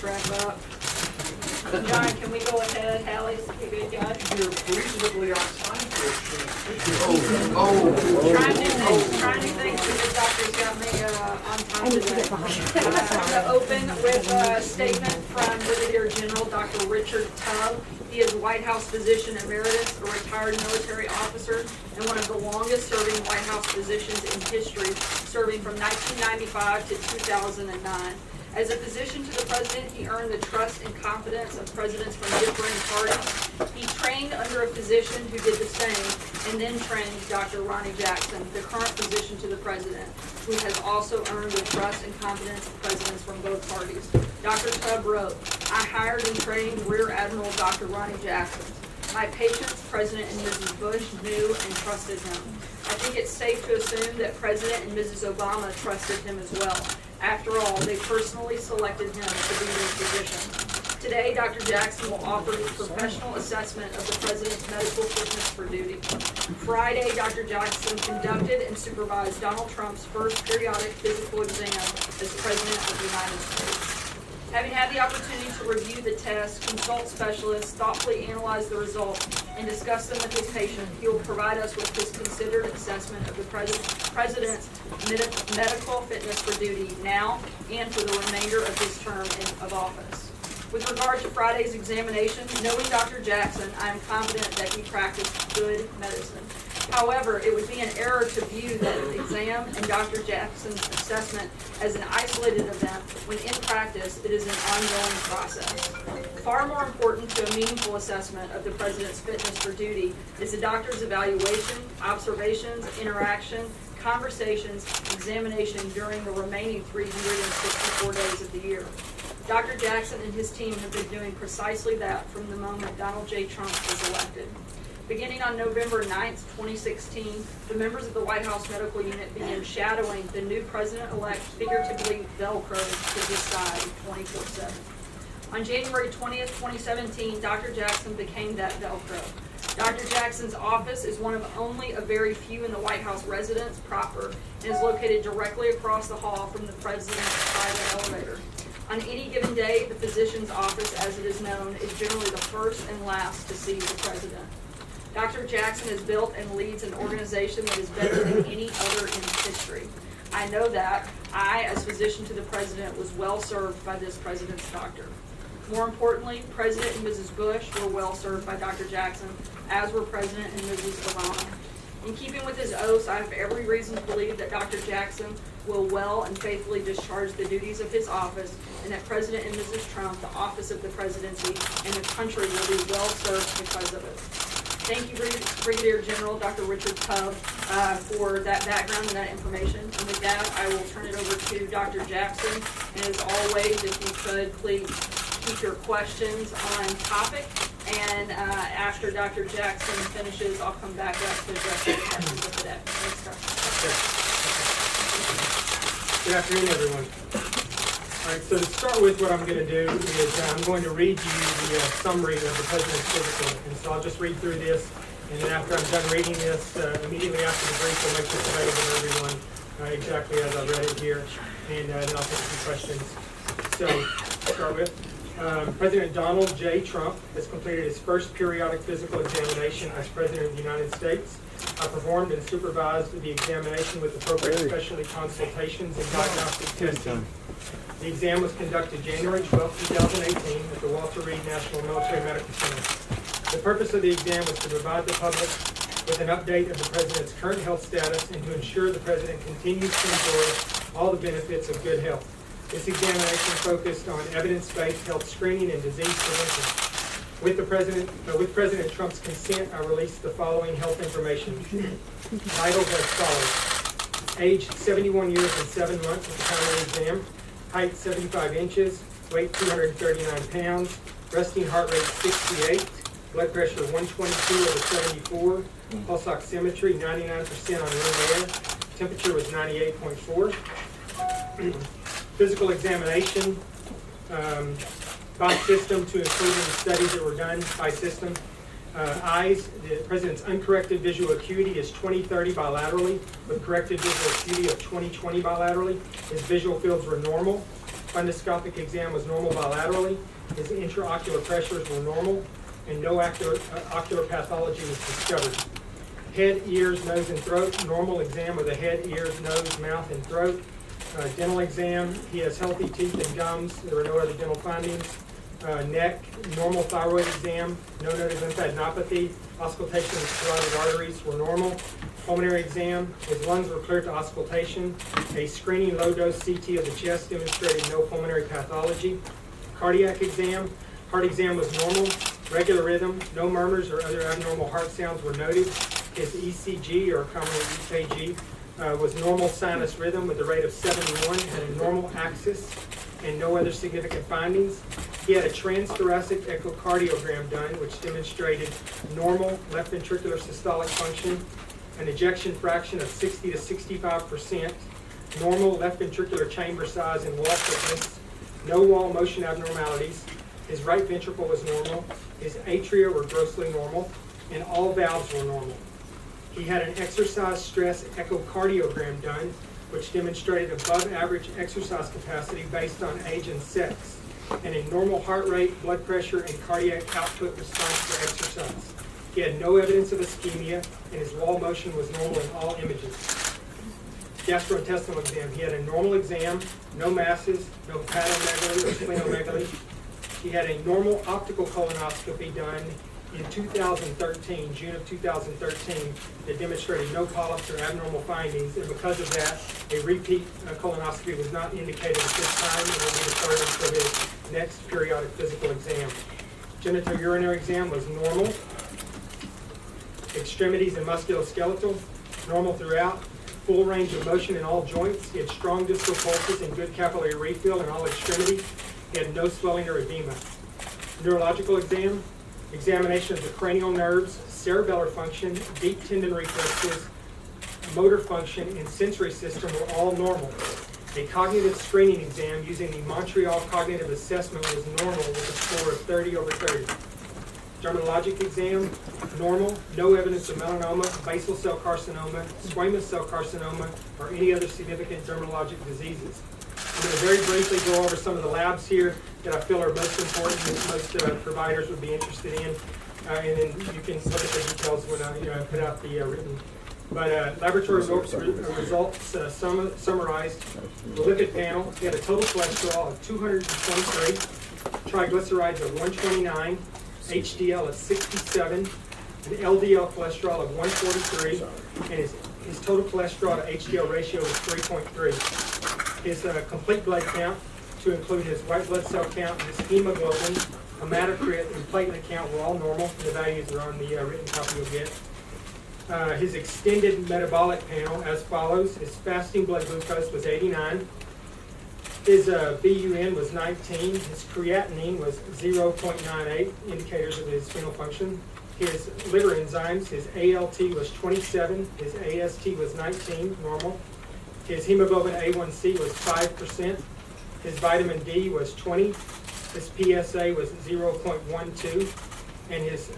Let's wrap up. John, can we go ahead? Hallie's a good guy. You're reasonably on time for Trying new things because the doctor's got me on time today. I'm going to open with a statement from Brigadier General Dr. Richard Tubb. He is White House physician emeritus, a retired military officer, and one of the longest serving White House physicians in history, serving from 1995 to 2009. As a physician to the president, he earned the trust and confidence of presidents from differing parties. He trained under a physician who did the same, and then trained Dr. Ronny Jackson, the current physician to the president, who has also earned the trust and confidence of presidents from both parties. Dr. Tubb wrote, "I hired and trained Rear Admiral Dr. Ronny Jackson. My patients, President and Mrs. Bush, knew and trusted him. I think it's safe to assume that President and Mrs. Obama trusted him as well. After all, they personally selected him to be their physician. Today, Dr. Jackson will offer his professional assessment of the President's medical fitness for duty. Friday, Dr. Jackson conducted and supervised Donald Trump's first periodic physical exam as President of the United States. Having had the opportunity to review the test, consult specialists, thoughtfully analyze the results, and discuss them with his patient, he will provide us with his considered assessment of the President's medical fitness for duty now and for the remainder of his term of office. With regard to Friday's examination, knowing Dr. Jackson, I am confident that he practiced good medicine. However, it would be an error to view the exam and Dr. Jackson's assessment as an isolated event, when in practice it is an ongoing process. Far more important to a meaningful assessment of the President's fitness for duty is the doctor's evaluation, observations, interaction, conversations, examination during the remaining 364 days of the year. Dr. Jackson and his team have been doing precisely that from the moment Donald J. Trump was elected. Beginning on November 9th, 2016, the members of the White House Medical Unit began shadowing the new president-elect, figuratively Velcroed to his side 24/7. On January 20th, 2017, Dr. Jackson became that Velcro. Dr. Jackson's office is one of only a very few in the White House residence proper and is located directly across the hall from the president's private elevator. On any given day, the physician's office, as it is known, is generally the first and last to see the president. Dr. Jackson has built and leads an organization that is better than any other in history. I know that I, as physician to the president, was well served by this president's doctor. More importantly, President and Mrs. Bush were well served by Dr. Jackson, as were President and Mrs. Obama. In keeping with his oaths, I have every reason to believe that Dr. Jackson will well and faithfully discharge the duties of his office, and that President and Mrs. Trump, the office of the presidency, and the country will be well served because of it. Thank you, Brigadier General Dr. Richard Tubb, for that background and that information. And with that, I will turn it over to Dr. Jackson. And as always, if you could, please keep your questions on topic. And after Dr. Jackson finishes, I'll come back up to address the questions of the day. Thanks, Dr. Good afternoon, everyone. All right, so to start with, what I'm going to do is I'm going to read you the summary of the President's physical. And so I'll just read through this, and then after I'm done reading this, immediately after the brief, I'll make this available to everyone exactly as I read it here, and then I'll take some questions. So, to start with, President Donald J. Trump has completed his first periodic physical examination as President of the United States. I performed and supervised the examination with appropriate specialty consultations and diagnostic testing. The exam was conducted January 12, 2018 at the Walter Reed National Military Medical Center. The purpose of the exam was to provide the public with an update of the President's current health status and to ensure the President continues to enjoy all the benefits of good health. This examination focused on evidence-based health screening and disease prevention. With President Trump's consent, I released the following health information. Titles as follows: age 71 years and 7 months at the time of the exam, height 75 inches, weight 239 pounds, resting heart rate 68, blood pressure 122/74, pulse oximetry 99% on room air, temperature was 98.4. Physical examination by system to include the studies that were done by system. Eyes, the President's uncorrected visual acuity is 20/30 bilaterally with corrected visual acuity of 20/20 bilaterally. His visual fields were normal. Fundoscopic exam was normal bilaterally. His intraocular pressures were normal, and no ocular pathology was discovered. Head, ears, nose, and throat, normal exam of the head, ears, nose, mouth, and throat. Dental exam, he has healthy teeth and gums. There were no other dental findings. Neck, normal thyroid exam, no noted lymphadenopathy. Auscultation of carotid arteries were normal. Pulmonary exam, his lungs were clear to auscultation. A screening low-dose CT of the chest demonstrated no pulmonary pathology. Cardiac exam, heart exam was normal. Regular rhythm, no murmurs or other abnormal heart sounds were noted. His ECG, or commonly EKG, was normal sinus rhythm with a rate of 71, had a normal axis, and no other significant findings. He had a transthoracic echocardiogram done, which demonstrated normal left ventricular systolic function, an ejection fraction of 60 to 65%, normal left ventricular chamber size and wall thickness, no wall motion abnormalities. His right ventricle was normal. His atria were grossly normal, and all valves were normal. He had an exercise stress echocardiogram done, which demonstrated above average exercise capacity based on age and sex, and a normal heart rate, blood pressure, and cardiac output response to exercise. He had no evidence of ischemia, and his wall motion was normal in all images. Gastrointestinal exam, he had a normal exam, no masses, no hepatomegaly or splenomegaly. He had a normal optical colonoscopy done in 2013, June of 2013, that demonstrated no polyps or abnormal findings, and because of that, a repeat colonoscopy was not indicated at this time and will be deferred until his next periodic physical exam. Genitourinary exam was normal. Extremities and musculoskeletal, normal throughout. Full range of motion in all joints. He had strong distal pulses and good capillary refill in all extremities. He had no swelling or edema. Neurological exam, examination of the cranial nerves, cerebellar function, deep tendon reflexes, motor function, and sensory system were all normal. A cognitive screening exam using the Montreal Cognitive Assessment was normal with a score of 30 over 30. Dermatologic exam, normal, no evidence of melanoma, basal cell carcinoma, squamous cell carcinoma, or any other significant dermatologic diseases. I'm going to very briefly go over some of the labs here that I feel are most important that most providers would be interested in, and then you can look at the details when I put out the written. But laboratory results summarized. The lipid panel, he had a total cholesterol of 223, triglycerides of 129, HDL of 67, an LDL cholesterol of 143, and his total cholesterol to HDL ratio was 3.3. His complete blood count, to include his white blood cell count, his hemoglobin, hematocrit, and platelet count were all normal. The values are on the written copy you'll get. His extended metabolic panel as follows. His fasting blood glucose was 89. His BUN was 19. His creatinine was 0.98, indicators of his renal function. His liver enzymes, his ALT was 27. His AST was 19, normal. His hemoglobin A1C was 5%. His vitamin D was 20. His PSA was 0.12. And his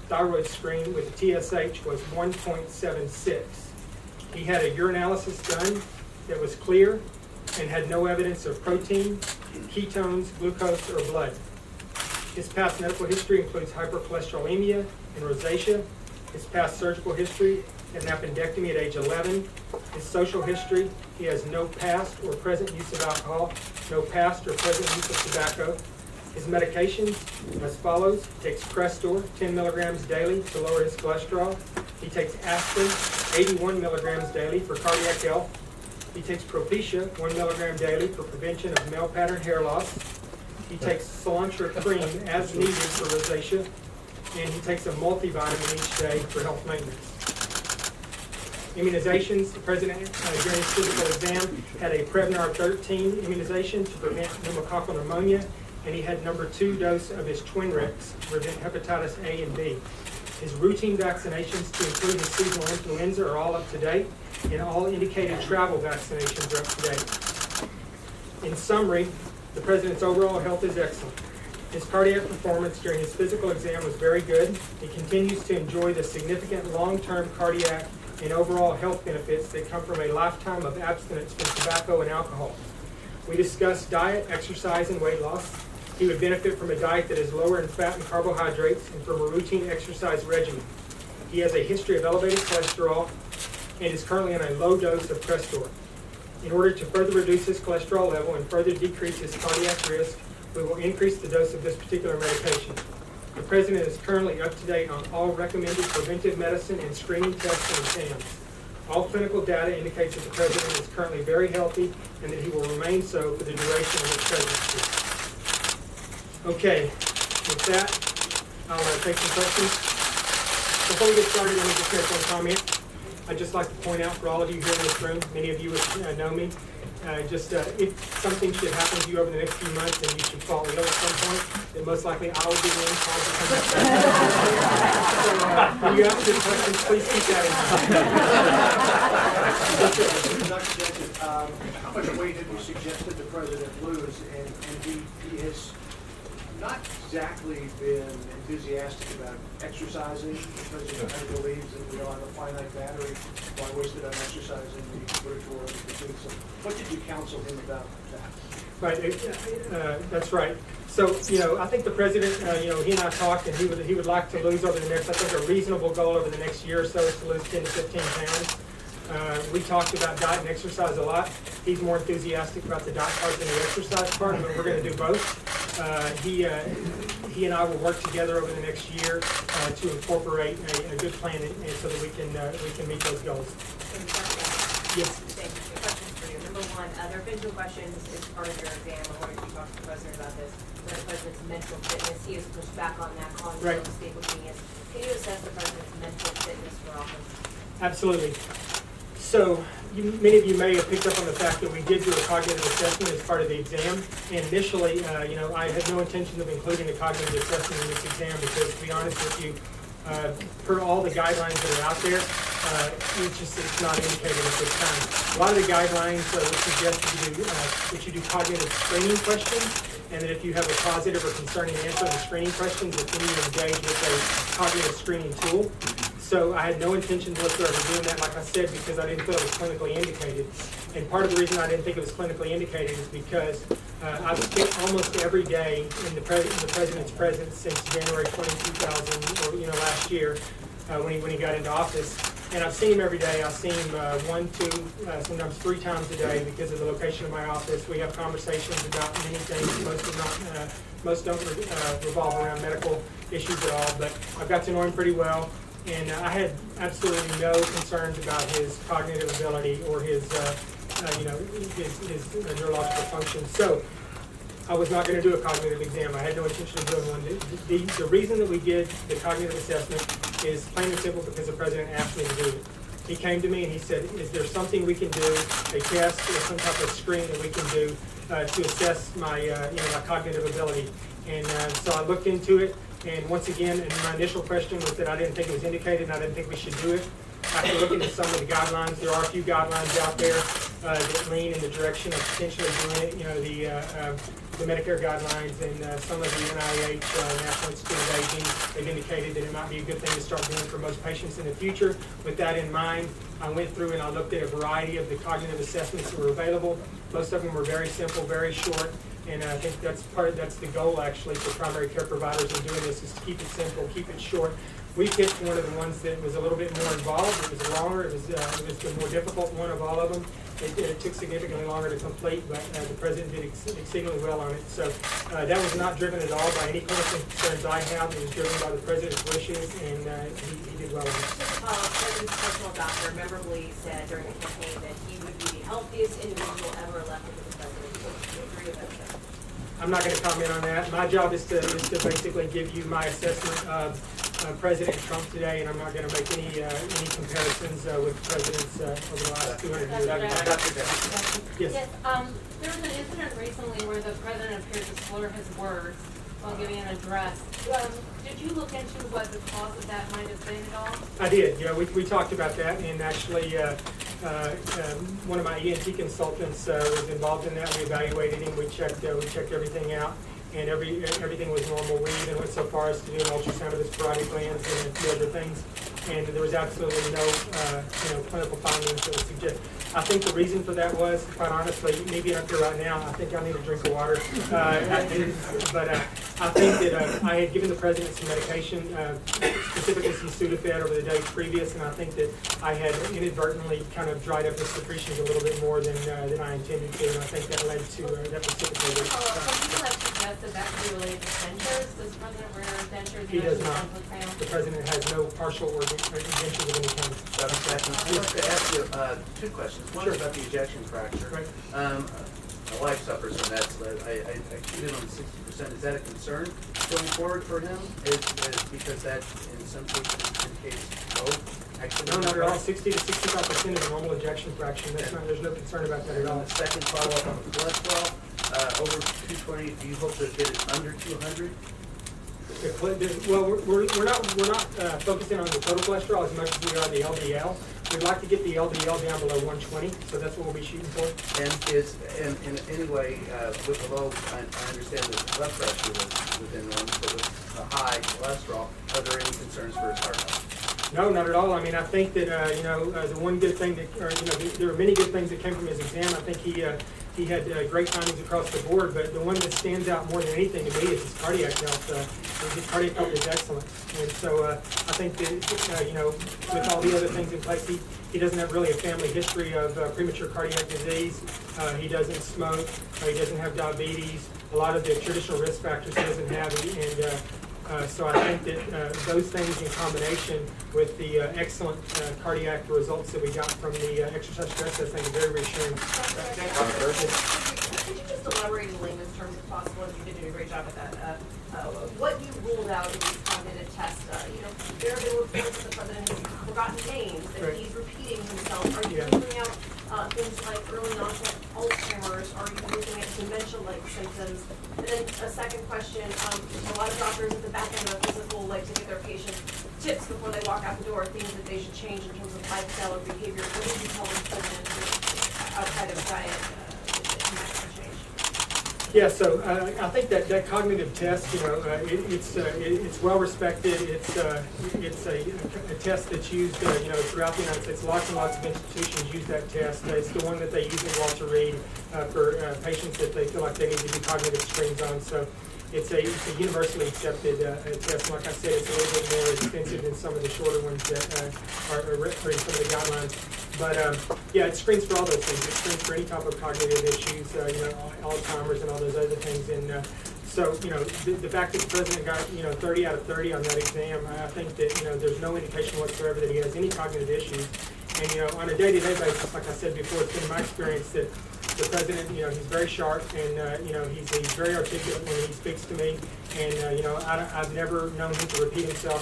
thyroid screen with TSH was 1.76. He had a urinalysis done that was clear and had no evidence of protein, ketones, glucose, or blood. His past medical history includes hypercholesterolemia and rosacea. His past surgical history, had an appendectomy at age 11. His social history, he has no past or present use of alcohol, no past or present use of tobacco. His medications as follows. He takes Crestor, 10 milligrams daily to lower his cholesterol. He takes aspirin, 81 milligrams daily for cardiac health. He takes Propecia, 1 milligram daily for prevention of male pattern hair loss. He takes Cilantro cream as needed for rosacea. And he takes a multivitamin each day for health maintenance. Immunizations, the president during his physical exam had a Prevnar 13 immunization to prevent pneumococcal pneumonia, and he had number 2 dose of his Twinrix to prevent hepatitis A and B. His routine vaccinations to include his seasonal influenza are all up to date, and all indicated travel vaccinations are up to date. In summary, the president's overall health is excellent. His cardiac performance during his physical exam was very good. He continues to enjoy the significant long-term cardiac and overall health benefits that come from a lifetime of abstinence from tobacco and alcohol. We discussed diet, exercise, and weight loss. He would benefit from a diet that is lower in fat and carbohydrates and from a routine exercise regimen. He has a history of elevated cholesterol and is currently on a low dose of Crestor. In order to further reduce his cholesterol level and further decrease his cardiac risk, we will increase the dose of this particular medication. The President is currently up to date on all recommended preventive medicine and screening tests and exams. All clinical data indicates that the President is currently very healthy and that he will remain so for the duration of his presidency. Okay, with that, I'll take some questions. Before we get started, let me just make one comment. I'd just like to point out for all of you here in this room, many of you know me, if something should happen to you over the next few months and you should fall ill at some point, then most likely I will be the one called to come back. So when you ask your questions, please keep that in mind. Dr. Jensen, how much weight have you suggested the president lose? And he has not exactly been enthusiastic about exercising because he kind of believes that we all have a finite battery. Why waste it on exercising? We can put it toward other things. So what did you counsel him about that? Right, that's right. So, I think the president, he and I talked, and he would like to lose over the next, I think a reasonable goal over the next year or so is to lose 10 to 15 pounds. We talked about diet and exercise a lot. He's more enthusiastic about the diet part than the exercise part, but we're going to do both. He and I will work together over the next year to incorporate a good plan so that we can meet those goals. Yes. Thank you. Two questions for you. Number one, there have been two questions as part of your exam. I wanted to talk to the president about this. The president's mental fitness. He has pushed back on that, calling Right. it stable genius. Can you assess the president's mental fitness for office? Absolutely. So, many of you may have picked up on the fact that we did do a cognitive assessment as part of the exam. And initially, I had no intention of including a cognitive assessment in this exam because, to be honest with you, per all the guidelines that are out there, it's not indicated at this time. A lot of the guidelines would suggest that you do cognitive screening questions, and that if you have a positive or concerning answer to the screening questions, that then you engage with a cognitive screening tool. So I had no intention whatsoever of doing that, like I said, because I didn't feel it was clinically indicated. And part of the reason I didn't think it was clinically indicated is because I've spent almost every day in the president's presence since January 20, 2000, or last year, when he got into office. And I've seen him every day. I've seen him 1, 2, sometimes 3 times a day because of the location of my office. We have conversations about many things. Most don't revolve around medical issues at all, but I've got to know him pretty well. And I had absolutely no concerns about his cognitive ability or his neurological function. So I was not going to do a cognitive exam. I had no intention of doing one. The reason that we did the cognitive assessment is plain and simple because the president asked me to do it. He came to me and he said, is there something we can do, a test or some type of screen that we can do to assess my my cognitive ability? And so I looked into it. And once again, and my initial question was that I didn't think it was indicated and I didn't think we should do it. After looking at some of the guidelines, there are a few guidelines out there that lean in the direction of potentially doing it. The Medicare guidelines and some of the NIH, National Institute of Aging, they've indicated that it might be a good thing to start doing for most patients in the future. With that in mind, I went through and I looked at a variety of the cognitive assessments that were available. Most of them were very simple, very short. And I think that's the goal actually for primary care providers in doing this is to keep it simple, keep it short. We picked one of the ones that was a little bit more involved. It was longer. It was the more difficult one of all of them. It took significantly longer to complete, but the president did exceedingly well on it. So that was not driven at all by any clinical concerns I have. It was driven by the president's wishes, and he did well on it. Just to follow up, the president's personal doctor memorably said during the campaign that he would be the healthiest individual ever elected to the presidency. Do you agree with that? I'm not going to comment on that. My job is to basically give you my assessment of President Trump today, and I'm not going to make any comparisons with presidents over the last 200 years. Yes. Yes, there was an incident recently where the president appeared to slur his words while giving an address. Did you look into what the cause of that might have been at all? I did. Yeah, we talked about that, and actually one of my ENT consultants was involved in that. We evaluated him. We checked everything out, and everything was normal. We even went so far as to do an ultrasound of his parotid glands and a few other things, and there was absolutely no clinical findings that would suggest. I think the reason for that was, quite honestly, me being up here right now, I think I need a drink of water. But I think that I had given the president some medication, specifically some Sudafed over the days previous, and I think that I had inadvertently kind of dried up his secretions a little bit more than I intended to, and I think that led to, that precipitated. Some people have suggested that could be related to dentures. Does the president wear dentures? He does not. With family? The president has no partial or indentions of any kind. Dr. Jackson, I wanted to ask you two questions. One is about the ejection fracture. Right. My wife suffers from that, so I treated him 60%. Is that a concern going forward for him? Is because that in some cases indicates both? No, not at all. 60 to 65% is a normal ejection fraction. That's not, there's no concern about that at all. And the second follow-up on the cholesterol, over 220, do you hope to get it under 200? Well, we're not focusing on the total cholesterol as much as we are the LDL. We'd like to get the LDL down below 120, so that's what we'll be shooting for. And is, in any way, with the low, I understand that blood pressure was within normal, but with the high cholesterol, are there any concerns for his heart health? No, not at all. I mean, I think that, the one good thing that, there are many good things that came from his exam. I think he had great findings across the board, but the one that stands out more than anything to me is his cardiac health. His cardiac health is excellent. And so I think that, with all the other things in place, he doesn't have really a family history of premature cardiac disease. He doesn't smoke. He doesn't have diabetes. A lot of the traditional risk factors he doesn't have. So I think that those things in combination with the excellent cardiac results that we got from the exercise stress test, I think are very reassuring. Could you just elaborate in layman's terms if possible, if you did do a great job at that, what you ruled out in these cognitive tests? There have been reports that the president has forgotten names, that Right. he's repeating himself. Are you Yeah. ruling out things like early onset Alzheimer's? Are you looking at dementia-like symptoms? And then a second question, a lot of doctors at the back end of a physical like to give their patients tips before they walk out the door, things that they should change in terms of lifestyle or behavior. What would you tell the president outside of diet to change? Yeah, so I think that cognitive test, it's well respected. It's a test that's used, throughout the United States. Lots and lots of institutions use that test. It's the one that they use in Walter Reed for patients that they feel like they need to do cognitive screens on. So it's a universally accepted test. Like I said, it's a little bit more expensive than some of the shorter ones that are written in some of the guidelines. But yeah, it screens for all those things. It screens for any type of cognitive issues, Alzheimer's and all those other things. And so, the fact that the president got, 30 out of 30 on that exam, I think that, there's no indication whatsoever that he has any cognitive issues. And, on a day-to-day basis, like I said before, it's been my experience that the president, he's very sharp and, he's very articulate when he speaks to me. And, I've never known him to repeat himself.